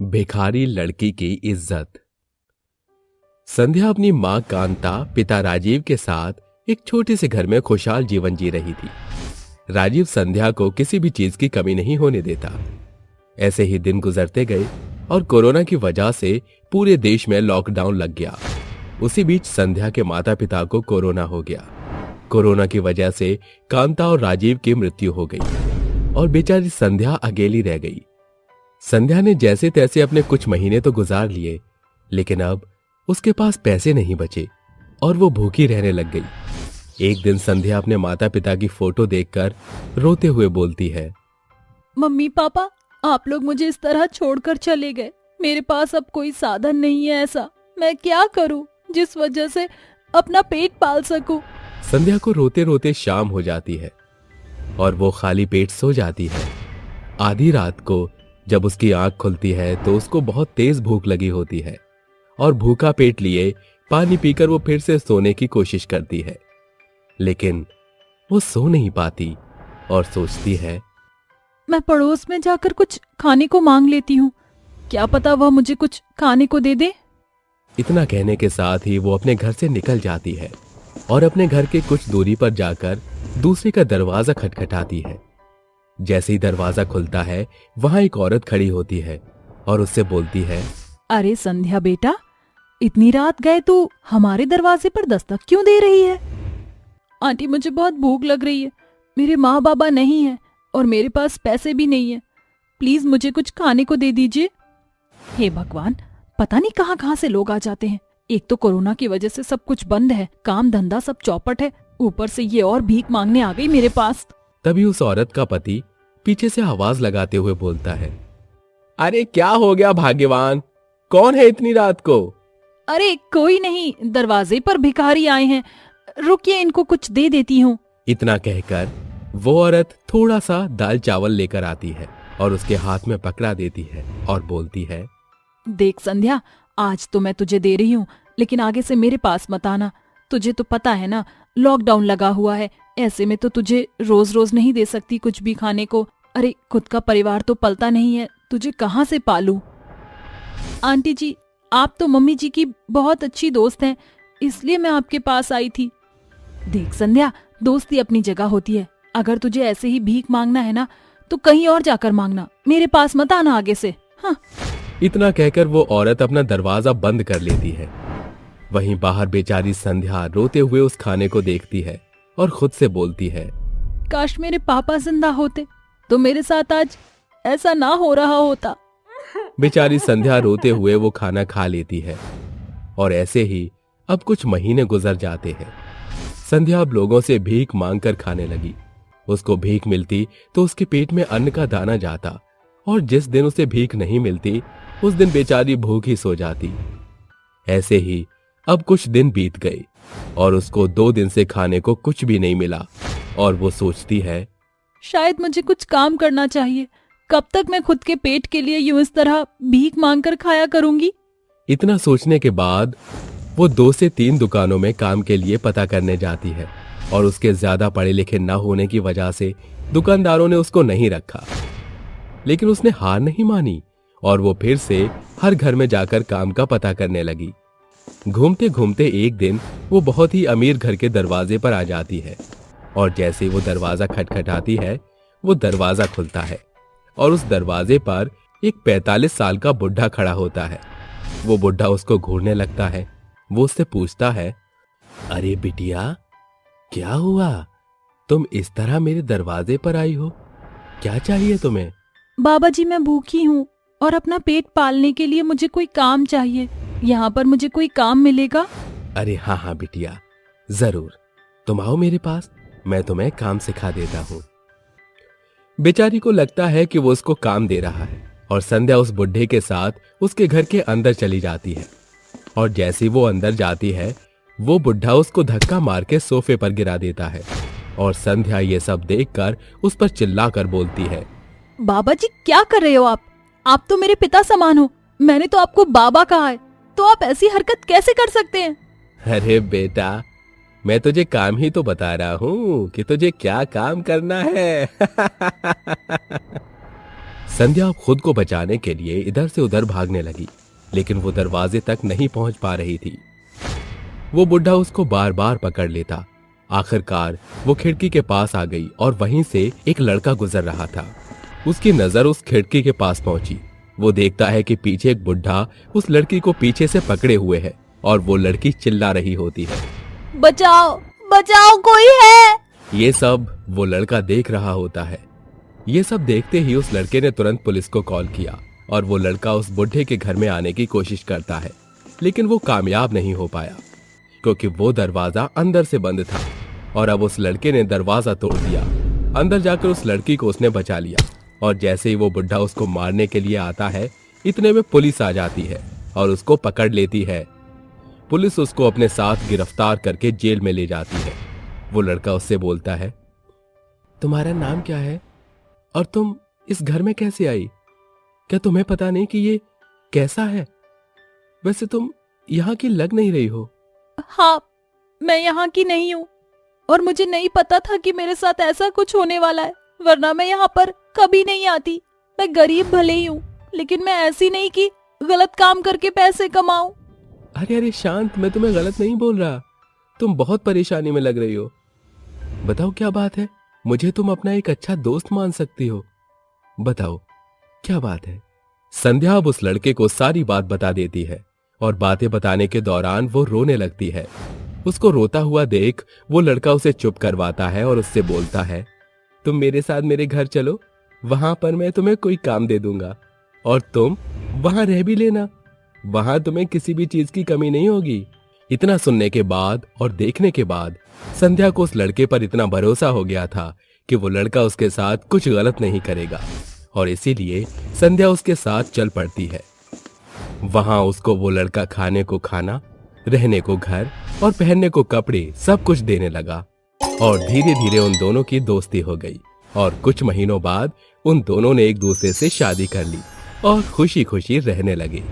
भिखारी लड़की की इज्जत। संध्या अपनी मां कांता, पिता राजीव के साथ एक छोटे से घर में खुशहाल जीवन जी रही थी। राजीव संध्या को किसी भी चीज की कमी नहीं होने देता। ऐसे ही दिन गुजरते गए और कोरोना की वजह से पूरे देश में लॉकडाउन लग गया। उसी बीच संध्या के माता पिता को कोरोना हो गया। कोरोना की वजह से कांता और राजीव की मृत्यु हो गई और बेचारी संध्या अकेली रह गई। संध्या ने जैसे तैसे अपने कुछ महीने तो गुजार लिए, लेकिन अब उसके पास पैसे नहीं बचे और वो भूखी रहने लग गई। एक दिन संध्या अपने माता पिता की फोटो देखकर रोते हुए बोलती है, मम्मी पापा, आप लोग मुझे इस तरह छोड़कर चले गए। मेरे पास अब कोई साधन नहीं है। ऐसा मैं क्या करूं जिस वजह से अपना पेट पाल सकूं। संध्या को रोते रोते शाम हो जाती है और वो खाली पेट सो जाती है। आधी रात को जब उसकी आंख खुलती है तो उसको बहुत तेज भूख लगी होती है और भूखा पेट लिए पानी पीकर वो फिर से सोने की कोशिश करती है, लेकिन वो सो नहीं पाती और सोचती है, मैं पड़ोस में जाकर कुछ खाने को मांग लेती हूँ, क्या पता वह मुझे कुछ खाने को दे दे। इतना कहने के साथ ही वो अपने घर से निकल जाती है और अपने घर के कुछ दूरी पर जाकर दूसरे का दरवाजा खटखटाती है। जैसे ही दरवाजा खुलता है वहां एक औरत खड़ी होती है और उससे बोलती है, अरे संध्या बेटा, इतनी रात गए तू हमारे दरवाजे पर दस्तक क्यों दे रही है? आंटी, मुझे बहुत भूख लग रही है। मेरे माँ बाबा नहीं है और मेरे पास पैसे भी नहीं है। प्लीज मुझे कुछ खाने को दे दीजिए। हे भगवान, पता नहीं कहाँ कहाँ से लोग आ जाते हैं। एक तो कोरोना की वजह से सब कुछ बंद है, काम धंधा सब चौपट है, ऊपर से ये और भीख मांगने आ गई मेरे पास। तभी उस औरत का पति पीछे से आवाज लगाते हुए बोलता है, अरे क्या हो गया भाग्यवान, कौन है इतनी रात को? अरे कोई नहीं, दरवाजे पर भिखारी आए हैं, रुकिए इनको कुछ दे देती हूँ। इतना कहकर वो औरत थोड़ा सा दाल चावल लेकर आती है और उसके हाथ में पकड़ा देती है और बोलती है, देख संध्या, आज तो मैं तुझे दे रही हूँ, लेकिन आगे से मेरे पास मत आना। तुझे तो पता है ना, लॉकडाउन लगा हुआ है, ऐसे में तो तुझे रोज रोज नहीं दे सकती कुछ भी खाने को। अरे खुद का परिवार तो पलता नहीं है, तुझे कहाँ से पालूं? आंटी जी, आप तो मम्मी जी की बहुत अच्छी दोस्त हैं, इसलिए मैं आपके पास आई थी। देख संध्या, दोस्ती अपनी जगह होती है। अगर तुझे ऐसे ही भीख मांगना है ना तो कहीं और जाकर मांगना, मेरे पास मत आना आगे से। हाँ। इतना कहकर वो औरत अपना दरवाजा बंद कर लेती है। वहीं बाहर बेचारी संध्या रोते हुए उस खाने को देखती है और खुद से बोलती है, काश मेरे पापा जिंदा होते तो मेरे साथ आज ऐसा ना हो रहा होता। बेचारी संध्या रोते हुए वो खाना खा लेती है और ऐसे ही अब कुछ महीने गुजर जाते हैं। संध्या अब लोगों से भीख मांगकर खाने लगी। उसको भीख मिलती तो उसके पेट में अन्न का दाना जाता और जिस दिन उसे भीख नहीं मिलती उस दिन बेचारी भूखी सो जाती। ऐसे ही अब कुछ दिन बीत गए और उसको 2 दिन से खाने को कुछ भी नहीं मिला और वो सोचती है, शायद मुझे कुछ काम करना चाहिए। कब तक मैं खुद के पेट के लिए यूं इस तरह भीख मांगकर खाया करूंगी? इतना सोचने के बाद वो 2 से 3 दुकानों में काम के लिए पता करने जाती है और उसके ज्यादा पढ़े लिखे न होने की वजह से दुकानदारों ने उसको नहीं रखा, लेकिन उसने हार नहीं मानी और वो फिर से हर घर में जाकर काम का पता करने लगी। घूमते घूमते एक दिन वो बहुत ही अमीर घर के दरवाजे पर आ जाती है और जैसे वो दरवाजा खटखटाती है वो दरवाजा खुलता है और उस दरवाजे पर एक 45 साल का बुढ़ा खड़ा होता है। वो बुढ़ा उसको घूरने लगता है। वो उससे पूछता है, अरे बिटिया, क्या हुआ, तुम इस तरह मेरे दरवाजे पर आई हो, क्या चाहिए तुम्हें? बाबा जी, मैं भूखी हूँ और अपना पेट पालने के लिए मुझे कोई काम चाहिए। यहाँ पर मुझे कोई काम मिलेगा? अरे हाँ हाँ बिटिया, जरूर, तुम आओ मेरे पास, मैं तुम्हें काम सिखा देता हूँ। बेचारी को लगता है कि वो उसको काम दे रहा है और संध्या उस बुढ़े के साथ उसके घर के अंदर चली जाती है और जैसे वो अंदर जाती है वो बुढ़ा उसको धक्का मार के सोफे पर गिरा देता है और संध्या ये सब देखकर उस पर चिल्लाकर बोलती है, बाबा जी, क्या कर रहे हो आप? आप तो मेरे पिता समान हो, मैंने तो आपको बाबा कहा है, तो आप ऐसी हरकत कैसे कर सकते हैं? अरे बेटा, मैं तुझे काम ही तो बता रहा हूँ कि तुझे क्या काम करना है। संध्या खुद को बचाने के लिए इधर से उधर भागने लगी, लेकिन वो दरवाजे तक नहीं पहुंच पा रही थी। वो बुढ़ा उसको बार बार पकड़ लेता। आखिरकार वो खिड़की के पास आ गई और वहीं से एक लड़का गुजर रहा था। उसकी नजर उस खिड़की के पास पहुंची। वो देखता है कि पीछे एक बुढ़ा उस लड़की को पीछे से पकड़े हुए है और वो लड़की चिल्ला रही होती है, बचाओ बचाओ, कोई है। ये सब वो लड़का देख रहा होता है। ये सब देखते ही उस लड़के ने तुरंत पुलिस को कॉल किया और वो लड़का उस बुढ़े के घर में आने की कोशिश करता है, लेकिन वो कामयाब नहीं हो पाया क्योंकि वो दरवाजा अंदर से बंद था और अब उस लड़के ने दरवाजा तोड़ दिया। अंदर जाकर उस लड़की को उसने बचा लिया और जैसे ही वो बुढ़ा उसको मारने के लिए आता है, इतने में पुलिस आ जाती है और उसको पकड़ लेती है। पुलिस उसको अपने साथ गिरफ्तार करके जेल में ले जाती है। वो लड़का उससे बोलता है, तुम्हारा नाम क्या है और तुम इस घर में कैसे आई? क्या तुम्हें पता नहीं कि ये कैसा है? वैसे तुम यहाँ की लग नहीं रही हो। हाँ, मैं यहाँ की नहीं हूँ और मुझे नहीं पता था कि मेरे साथ ऐसा कुछ होने वाला है, वरना मैं यहाँ पर कभी नहीं आती। मैं गरीब भले ही हूँ, लेकिन मैं ऐसी नहीं कि गलत काम करके पैसे कमाऊं। अरे अरे शांत, मैं तुम्हें गलत नहीं बोल रहा। तुम बहुत परेशानी में लग रही हो। बताओ क्या बात है? मुझे तुम अपना एक अच्छा दोस्त मान सकती हो। बताओ क्या बात है? संध्या अब उस लड़के को सारी बात बता देती है और बातें बताने के दौरान वो रोने लगती है। उसको रोता हुआ देख वो लड़का उसे चुप करवाता है और उससे बोलता है, तुम मेरे साथ मेरे घर चलो, वहां पर मैं तुम्हें कोई काम दे दूंगा और तुम वहां रह भी लेना। वहां तुम्हें किसी भी चीज की कमी नहीं होगी। इतना सुनने के बाद और देखने के बाद संध्या को उस लड़के पर इतना भरोसा हो गया था कि वो लड़का उसके साथ कुछ गलत नहीं करेगा और इसीलिए संध्या उसके साथ चल पड़ती है। वहां उसको वो लड़का खाने को खाना, रहने को घर और पहनने को कपड़े सब कुछ देने लगा और धीरे धीरे उन दोनों की दोस्ती हो गई और कुछ महीनों बाद उन दोनों ने एक दूसरे से शादी कर ली और खुशी खुशी रहने लगे।